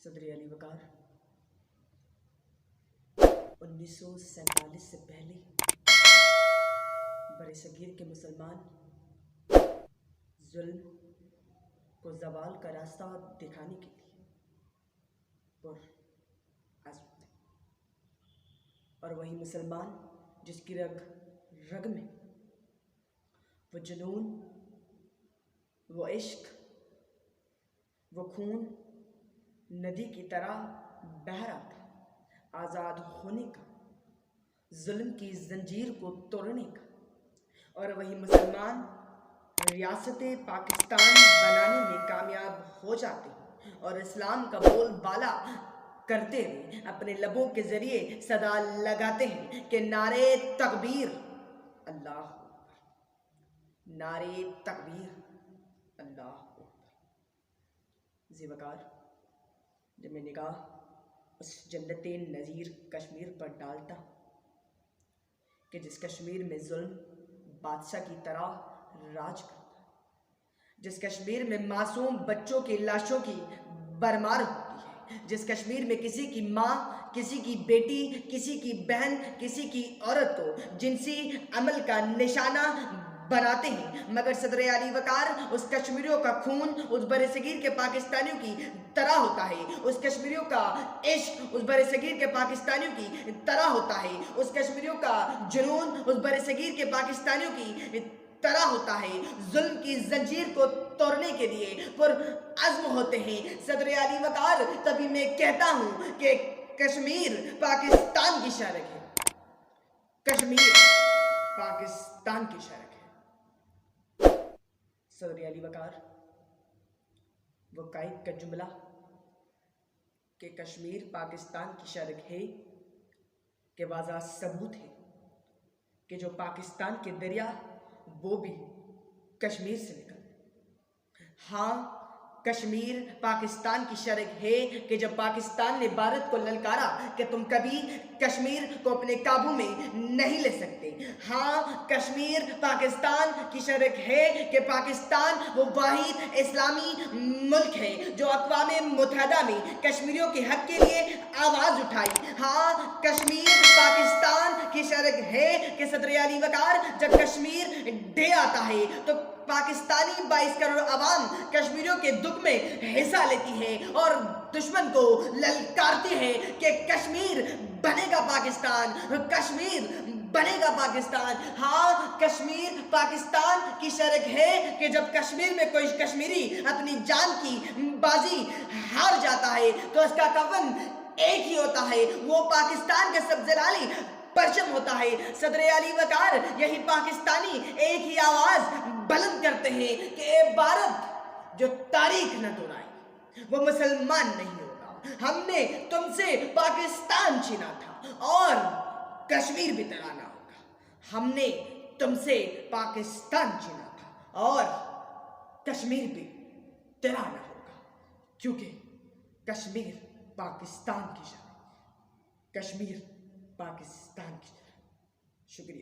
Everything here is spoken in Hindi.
सदर अली वकार 1947 से पहले बरसगीर के मुसलमान जुल्म को ज़वाल का रास्ता दिखाने के लिए पुरअज़्म थे। और वही मुसलमान जिसकी रग रग में वो जुनून, वो इश्क, वो खून नदी की तरह बह रहा था, आज़ाद होने का, जुल्म की जंजीर को तोड़ने का। और वही मुसलमान रियासत पाकिस्तान बनाने में कामयाब हो जाते हैं और इस्लाम का बोलबाला करते हुए अपने लबों के जरिए सदा लगाते हैं कि नारे तकबीर अल्लाह अकबर, नारे तकबीर अल्लाह अकबर। ज़िवकार जब मैं निगाह उस जन्नते नज़ीर कश्मीर पर डालता कि जिस कश्मीर में जुल्म बादशाह की तरह राज करता, जिस कश्मीर में मासूम बच्चों की लाशों की बरमार होती है, जिस कश्मीर में किसी की माँ, किसी की बेटी, किसी की बहन, किसी की औरत को जिनसी अमल का निशाना बनाते हैं, मगर सदर अली वकार उस कश्मीरियों का खून उस बरसगीर के पाकिस्तानियों की तरह होता है, उस कश्मीरियों का इश्क उस बरसगीर के पाकिस्तानियों की तरह होता है, उस कश्मीरियों का जुनून उस बरसगीर के पाकिस्तानियों की तरह होता है। जुल्म की जंजीर को तोड़ने के लिए पुरअज़्म होते हैं सदर अली वकार। तभी मैं कहता हूं कि कश्मीर पाकिस्तान की शर्क है, कश्मीर पाकिस्तान की शर्क है। सदर अली वकार वो कायद का जुमला कि कश्मीर पाकिस्तान की शर्क है के वाज़ा सबूत है कि जो पाकिस्तान के दरिया वो भी कश्मीर से निकले। हाँ, कश्मीर पाकिस्तान की शर्क है कि जब पाकिस्तान ने भारत को ललकारा कि तुम कभी कश्मीर को अपने काबू में नहीं ले सकते। हाँ, कश्मीर पाकिस्तान की शर्क है कि पाकिस्तान वो वाहिद इस्लामी मुल्क है जो अक़वाम मुत्तहिदा में कश्मीरियों के हक के लिए आवाज़ उठाई। हाँ, कश्मीर पाकिस्तान की शर्क है कि सदर अली वकार जब कश्मीर डे आता है तो पाकिस्तानी 22 करोड़ अवाम कश्मीरियों के दुख में हिस्सा लेती है और दुश्मन को ललकारती है कि कश्मीर बनेगा पाकिस्तान, कश्मीर बनेगा पाकिस्तान। हाँ, कश्मीर पाकिस्तान की शर्क है कि जब कश्मीर में कोई कश्मीरी अपनी जान की बाजी हार जाता है तो उसका कफन एक ही होता है, वो पाकिस्तान के सब्ज़लाली परचम होता है। सदर अली वकार यही पाकिस्तानी एक ही आवाज़ बुलंद करते हैं कि ए भारत जो तारीख न दोहराए वो मुसलमान नहीं होगा। हमने तुमसे पाकिस्तान छीना था और कश्मीर भी तराना होगा। हमने तुमसे पाकिस्तान छीना था और कश्मीर भी तराना होगा, क्योंकि कश्मीर पाकिस्तान की शर्त, कश्मीर पाकिस्तान की शर्त। शुक्रिया।